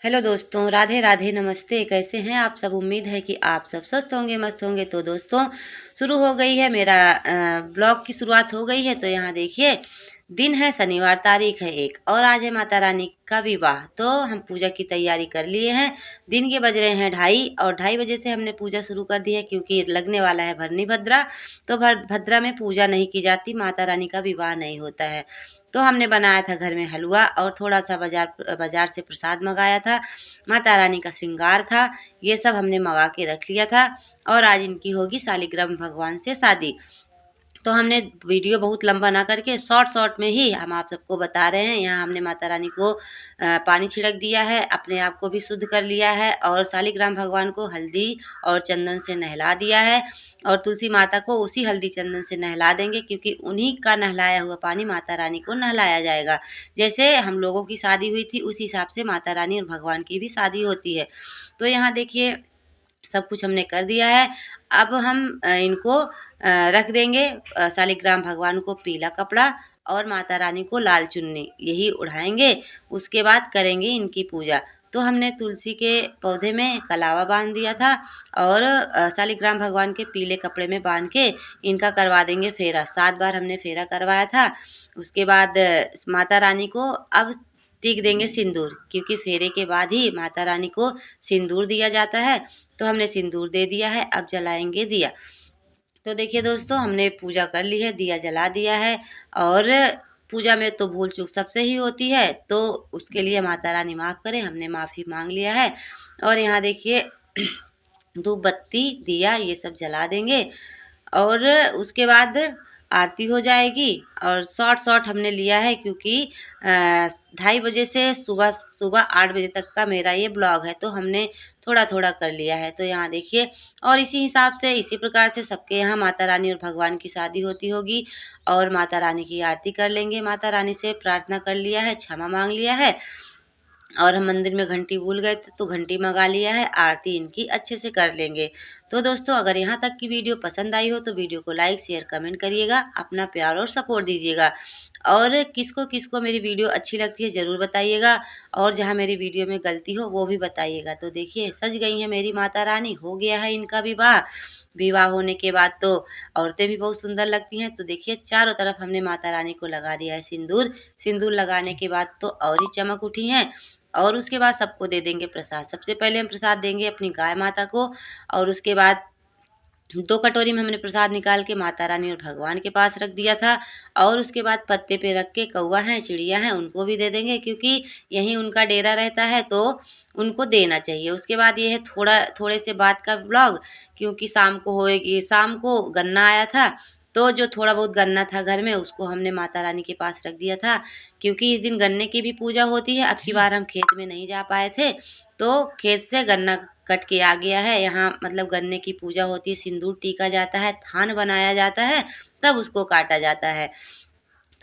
Hello दोस्तों, राधे राधे, नमस्ते। कैसे हैं आप सब? उम्मीद है कि आप सब स्वस्थ होंगे, मस्त होंगे। तो दोस्तों, शुरू हो गई है मेरा ब्लॉग की शुरुआत हो गई है। तो यहाँ देखिए, दिन है शनिवार, तारीख है 1 और आज है माता रानी का विवाह। तो हम पूजा की तैयारी कर लिए हैं। दिन के बज रहे हैं 2:30 और 2:30 बजे से हमने पूजा शुरू कर दी है, क्योंकि लगने वाला है भरनी भद्रा। तो भद्रा में पूजा नहीं की जाती, माता रानी का विवाह नहीं होता है। तो हमने बनाया था घर में हलवा और थोड़ा सा बाजार से प्रसाद मंगाया था। माता रानी का श्रृंगार था, ये सब हमने मंगा के रख लिया था। और आज इनकी होगी शालिग्राम भगवान से शादी। तो हमने वीडियो बहुत लंबा ना करके शॉर्ट शॉर्ट में ही हम आप सबको बता रहे हैं। यहाँ हमने माता रानी को पानी छिड़क दिया है, अपने आप को भी शुद्ध कर लिया है और शालिग्राम भगवान को हल्दी और चंदन से नहला दिया है। और तुलसी माता को उसी हल्दी चंदन से नहला देंगे, क्योंकि उन्हीं का नहलाया हुआ पानी माता रानी को नहलाया जाएगा। जैसे हम लोगों की शादी हुई थी, उस हिसाब से माता रानी और भगवान की भी शादी होती है। तो यहाँ देखिए, सब कुछ हमने कर दिया है। अब हम इनको रख देंगे। शालिग्राम भगवान को पीला कपड़ा और माता रानी को लाल चुन्नी यही उड़ाएंगे। उसके बाद करेंगे इनकी पूजा। तो हमने तुलसी के पौधे में कलावा बांध दिया था और शालिग्राम भगवान के पीले कपड़े में बांध के इनका करवा देंगे फेरा। 7 बार हमने फेरा करवाया था। उसके बाद माता रानी को अब टिक देंगे सिंदूर, क्योंकि फेरे के बाद ही माता रानी को सिंदूर दिया जाता है। तो हमने सिंदूर दे दिया है, अब जलाएंगे दिया। तो देखिए दोस्तों, हमने पूजा कर ली है, दिया जला दिया है। और पूजा में तो भूल चूक सबसे ही होती है, तो उसके लिए माता रानी माफ़ करे, हमने माफ़ी मांग लिया है। और यहाँ देखिए, धूप बत्ती दिया ये सब जला देंगे और उसके बाद आरती हो जाएगी। और शॉर्ट शॉर्ट हमने लिया है, क्योंकि 2:30 बजे से सुबह सुबह 8 बजे तक का मेरा ये ब्लॉग है, तो हमने थोड़ा थोड़ा कर लिया है। तो यहाँ देखिए, और इसी हिसाब से इसी प्रकार से सबके यहाँ माता रानी और भगवान की शादी होती होगी। और माता रानी की आरती कर लेंगे। माता रानी से प्रार्थना कर लिया है, क्षमा मांग लिया है। और हम मंदिर में घंटी भूल गए थे, तो घंटी मंगा लिया है। आरती इनकी अच्छे से कर लेंगे। तो दोस्तों, अगर यहाँ तक की वीडियो पसंद आई हो तो वीडियो को लाइक शेयर कमेंट करिएगा, अपना प्यार और सपोर्ट दीजिएगा। और किसको किसको मेरी वीडियो अच्छी लगती है ज़रूर बताइएगा। और जहाँ मेरी वीडियो में गलती हो वो भी बताइएगा। तो देखिए, सज गई है मेरी माता रानी, हो गया है इनका विवाह। विवाह होने के बाद तो औरतें भी बहुत सुंदर लगती हैं। तो देखिए, चारों तरफ हमने माता रानी को लगा दिया है सिंदूर। सिंदूर लगाने के बाद तो और ही चमक उठी हैं। और उसके बाद सबको दे देंगे प्रसाद। सबसे पहले हम प्रसाद देंगे अपनी गाय माता को। और उसके बाद 2 कटोरी में हमने प्रसाद निकाल के माता रानी और भगवान के पास रख दिया था। और उसके बाद पत्ते पे रख के कौवा हैं, चिड़िया हैं, उनको भी दे देंगे, क्योंकि यहीं उनका डेरा रहता है, तो उनको देना चाहिए। उसके बाद ये है थोड़े से बाद का ब्लॉग, क्योंकि शाम को होएगी। शाम को गन्ना आया था, तो जो थोड़ा बहुत गन्ना था घर में, उसको हमने माता रानी के पास रख दिया था, क्योंकि इस दिन गन्ने की भी पूजा होती है। अब की बार हम खेत में नहीं जा पाए थे, तो खेत से गन्ना कट के आ गया है। यहाँ मतलब गन्ने की पूजा होती है, सिंदूर टीका जाता है, थान बनाया जाता है, तब उसको काटा जाता है।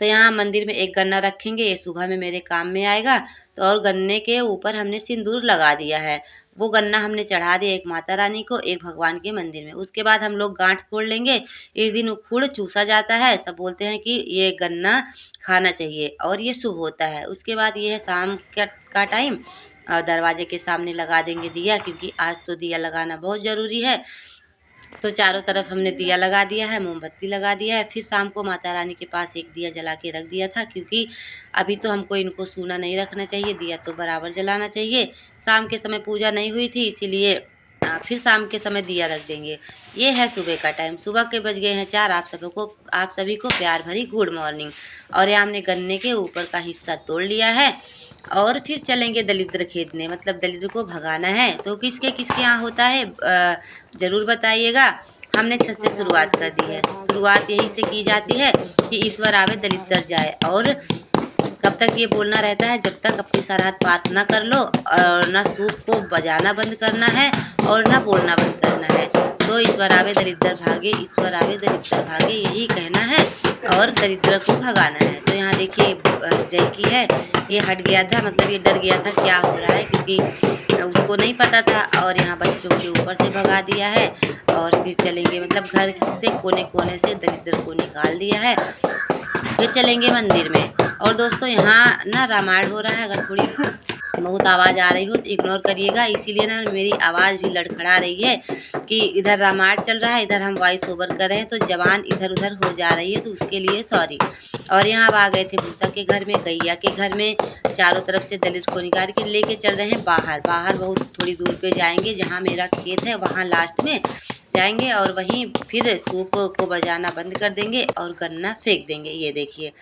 तो यहाँ मंदिर में एक गन्ना रखेंगे, ये सुबह में मेरे काम में आएगा। तो और गन्ने के ऊपर हमने सिंदूर लगा दिया है। वो गन्ना हमने चढ़ा दिया, एक माता रानी को, एक भगवान के मंदिर में। उसके बाद हम लोग गांठ फोड़ लेंगे। इस दिन उखुड़ चूसा जाता है। सब बोलते हैं कि ये गन्ना खाना चाहिए और ये शुभ होता है। उसके बाद ये है शाम का टाइम, और दरवाजे के सामने लगा देंगे दिया, क्योंकि आज तो दिया लगाना बहुत ज़रूरी है। तो चारों तरफ हमने दिया लगा दिया है, मोमबत्ती लगा दिया है। फिर शाम को माता रानी के पास एक दिया जला के रख दिया था, क्योंकि अभी तो हमको इनको सूना नहीं रखना चाहिए, दिया तो बराबर जलाना चाहिए। शाम के समय पूजा नहीं हुई थी, इसीलिए फिर शाम के समय दिया रख देंगे। ये है सुबह का टाइम। सुबह के बज गए हैं 4। आप सभी को प्यार भरी गुड मॉर्निंग। और यहाँ हमने गन्ने के ऊपर का हिस्सा तोड़ लिया है। और फिर चलेंगे दलिद्र खेदने, मतलब दलिद्र को भगाना है। तो किसके किसके यहाँ होता है ज़रूर बताइएगा। हमने छत से शुरुआत कर दी है। शुरुआत यहीं से की जाती है कि ईश्वर आवे दलिद्र जाए। और कब तक ये बोलना रहता है, जब तक अपनी सरहद पार ना कर लो, और ना सूप को बजाना बंद करना है और ना बोलना बंद करना है। तो ईश्वर आवे दरिद्र भागे, ईश्वर आवे दरिद्र भागे, यही कहना है और दरिद्र को भगाना है। तो यहाँ देखिए, जय की है, ये हट गया था, मतलब ये डर गया था क्या हो रहा है, क्योंकि उसको नहीं पता था। और यहाँ बच्चों के ऊपर से भगा दिया है। और फिर चलेंगे, मतलब घर से कोने कोने से दरिद्र को निकाल दिया है। फिर चलेंगे मंदिर में। और दोस्तों, यहाँ ना रामायण हो रहा है, अगर थोड़ी बहुत आवाज़ आ रही हो तो इग्नोर करिएगा, इसीलिए ना मेरी आवाज़ भी लड़खड़ा रही है कि इधर रामायण चल रहा है, इधर हम वॉइस ओवर कर रहे हैं तो जबान इधर उधर हो जा रही है, तो उसके लिए सॉरी। और यहाँ अब आ गए थे भूसा के घर में, गैया के घर में। चारों तरफ से दलित को निकाल के लेके चल रहे हैं बाहर। बाहर बहुत थोड़ी दूर पे जाएंगे, जहाँ मेरा खेत है वहाँ लास्ट में जाएंगे और वहीं फिर सूप को बजाना बंद कर देंगे और गन्ना फेंक देंगे। ये देखिए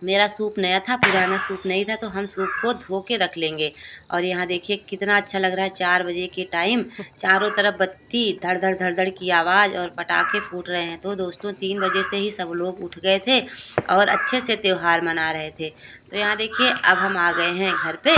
मेरा सूप नया था, पुराना सूप नहीं था, तो हम सूप को धो के रख लेंगे। और यहाँ देखिए कितना अच्छा लग रहा है, 4 बजे के टाइम चारों तरफ बत्ती, धड़ धड़ धड़ धड़ की आवाज़ और पटाखे फूट रहे हैं। तो दोस्तों 3 बजे से ही सब लोग उठ गए थे और अच्छे से त्यौहार मना रहे थे। तो यहाँ देखिए अब हम आ गए हैं घर पे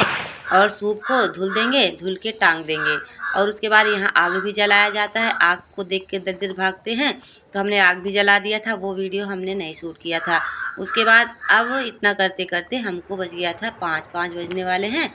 और सूप को धुल देंगे, धुल के टांग देंगे। और उसके बाद यहाँ आग भी जलाया जाता है। आग को देख के दर-दर भागते हैं, तो हमने आग भी जला दिया था, वो वीडियो हमने नहीं शूट किया था। उसके बाद अब इतना करते करते हमको बज गया था 5 बजने वाले हैं।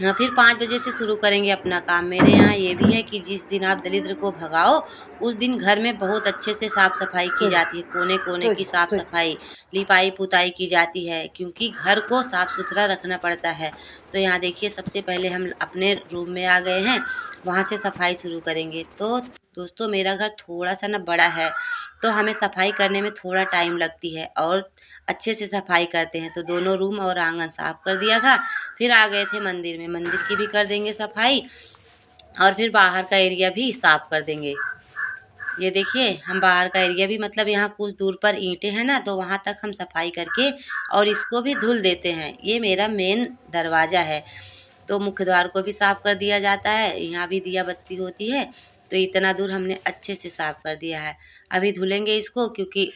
हाँ, फिर 5 बजे से शुरू करेंगे अपना काम। मेरे यहाँ ये भी है कि जिस दिन आप दरिद्र को भगाओ उस दिन घर में बहुत अच्छे से साफ़ सफाई की जाती है, कोने कोने की साफ़ सफाई, लिपाई पुताई की जाती है, क्योंकि घर को साफ़ सुथरा रखना पड़ता है। तो यहाँ देखिए सबसे पहले हम अपने रूम में आ गए हैं, वहाँ से सफाई शुरू करेंगे। तो दोस्तों मेरा घर थोड़ा सा ना बड़ा है, तो हमें सफाई करने में थोड़ा टाइम लगती है और अच्छे से सफाई करते हैं। तो दोनों रूम और आंगन साफ़ कर दिया था। फिर आ गए थे मंदिर में, मंदिर की भी कर देंगे सफाई और फिर बाहर का एरिया भी साफ़ कर देंगे। ये देखिए हम बाहर का एरिया भी, मतलब यहाँ कुछ दूर पर ईंटें हैं ना, तो वहाँ तक हम सफाई करके और इसको भी धुल देते हैं। ये मेरा मेन दरवाज़ा है, तो मुख्य द्वार को भी साफ़ कर दिया जाता है। यहाँ भी दिया बत्ती होती है, तो इतना दूर हमने अच्छे से साफ़ कर दिया है। अभी धुलेंगे इसको, क्योंकि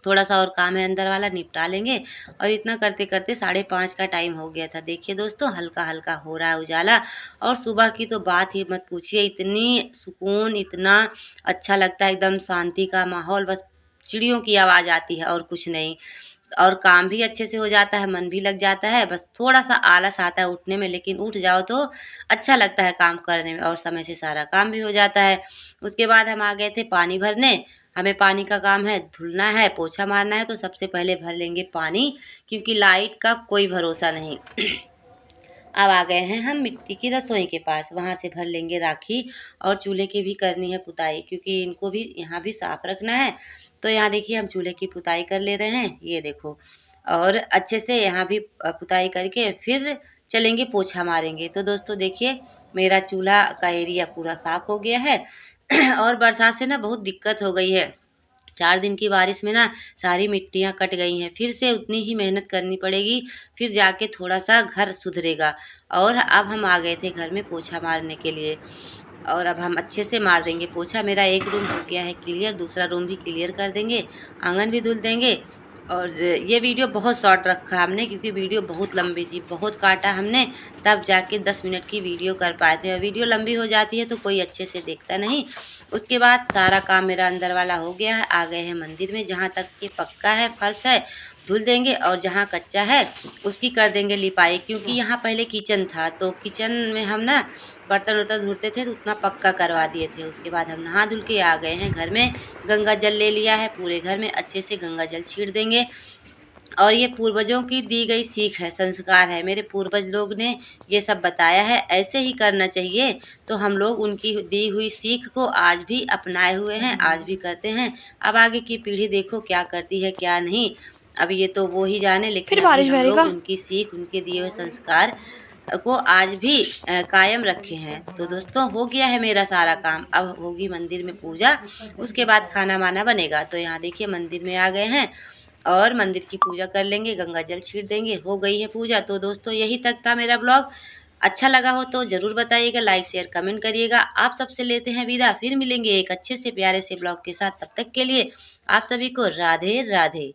थोड़ा सा और काम है अंदर वाला, निपटा लेंगे। और इतना करते करते 5:30 का टाइम हो गया था। देखिए दोस्तों हल्का हल्का हो रहा है उजाला, और सुबह की तो बात ही मत पूछिए, इतनी सुकून, इतना अच्छा लगता है, एकदम शांति का माहौल, बस चिड़ियों की आवाज़ आती है और कुछ नहीं। और काम भी अच्छे से हो जाता है, मन भी लग जाता है। बस थोड़ा सा आलस आता है उठने में, लेकिन उठ जाओ तो अच्छा लगता है काम करने में और समय से सारा काम भी हो जाता है। उसके बाद हम आ गए थे पानी भरने। हमें पानी का काम है, धुलना है, पोछा मारना है, तो सबसे पहले भर लेंगे पानी, क्योंकि लाइट का कोई भरोसा नहीं। अब आ गए हैं हम मिट्टी की रसोई के पास, वहाँ से भर लेंगे राखी। और चूल्हे की भी करनी है पुताई, क्योंकि इनको भी यहाँ भी साफ़ रखना है। तो यहाँ देखिए हम चूल्हे की पुताई कर ले रहे हैं, ये देखो। और अच्छे से यहाँ भी पुताई करके फिर चलेंगे पोछा मारेंगे। तो दोस्तों देखिए मेरा चूल्हा का एरिया पूरा साफ़ हो गया है। और बरसात से ना बहुत दिक्कत हो गई है। 4 दिन की बारिश में ना सारी मिट्टियाँ कट गई हैं, फिर से उतनी ही मेहनत करनी पड़ेगी, फिर जाके थोड़ा-सा घर सुधरेगा। और अब हम आ गए थे घर में पोछा मारने के लिए, और अब हम अच्छे से मार देंगे पोछा। मेरा एक रूम हो गया है क्लियर, दूसरा रूम भी क्लियर कर देंगे, आंगन भी धुल देंगे। और ये वीडियो बहुत शॉर्ट रखा हमने, क्योंकि वीडियो बहुत लंबी थी, बहुत काटा हमने, तब जाके 10 मिनट की वीडियो कर पाए थे। और वीडियो लंबी हो जाती है तो कोई अच्छे से देखता नहीं। उसके बाद सारा काम मेरा अंदर वाला हो गया है। आ गए हैं मंदिर में, जहाँ तक कि पक्का है फर्श है धुल देंगे, और जहाँ कच्चा है उसकी कर देंगे लिपाई, क्योंकि यहाँ पहले किचन था, तो किचन में हम ना बर्तन वर्तन धुलते थे तो उतना पक्का करवा दिए थे। उसके बाद हम नहा धुल के आ गए हैं घर में, गंगा जल ले लिया है, पूरे घर में अच्छे से गंगा जल छीट देंगे। और ये पूर्वजों की दी गई सीख है, संस्कार है, मेरे पूर्वज लोग ने ये सब बताया है, ऐसे ही करना चाहिए। तो हम लोग उनकी दी हुई सीख को आज भी अपनाए हुए हैं, आज भी करते हैं। अब आगे की पीढ़ी देखो क्या करती है क्या नहीं, अब ये तो वो ही जाने, लेकिन अभी हम लोग उनकी सीख, उनके दिए हुए संस्कार को आज भी कायम रखे हैं। तो दोस्तों हो गया है मेरा सारा काम, अब होगी मंदिर में पूजा, उसके बाद खाना वाना बनेगा। तो यहाँ देखिए मंदिर में आ गए हैं और मंदिर की पूजा कर लेंगे, गंगा जल छीट देंगे, हो गई है पूजा। तो दोस्तों यही तक था मेरा ब्लॉग। अच्छा लगा हो तो ज़रूर बताइएगा, लाइक शेयर कमेंट करिएगा। आप सबसे लेते हैं विदा, फिर मिलेंगे एक अच्छे से प्यारे से ब्लॉग के साथ। तब तक के लिए आप सभी को राधे राधे।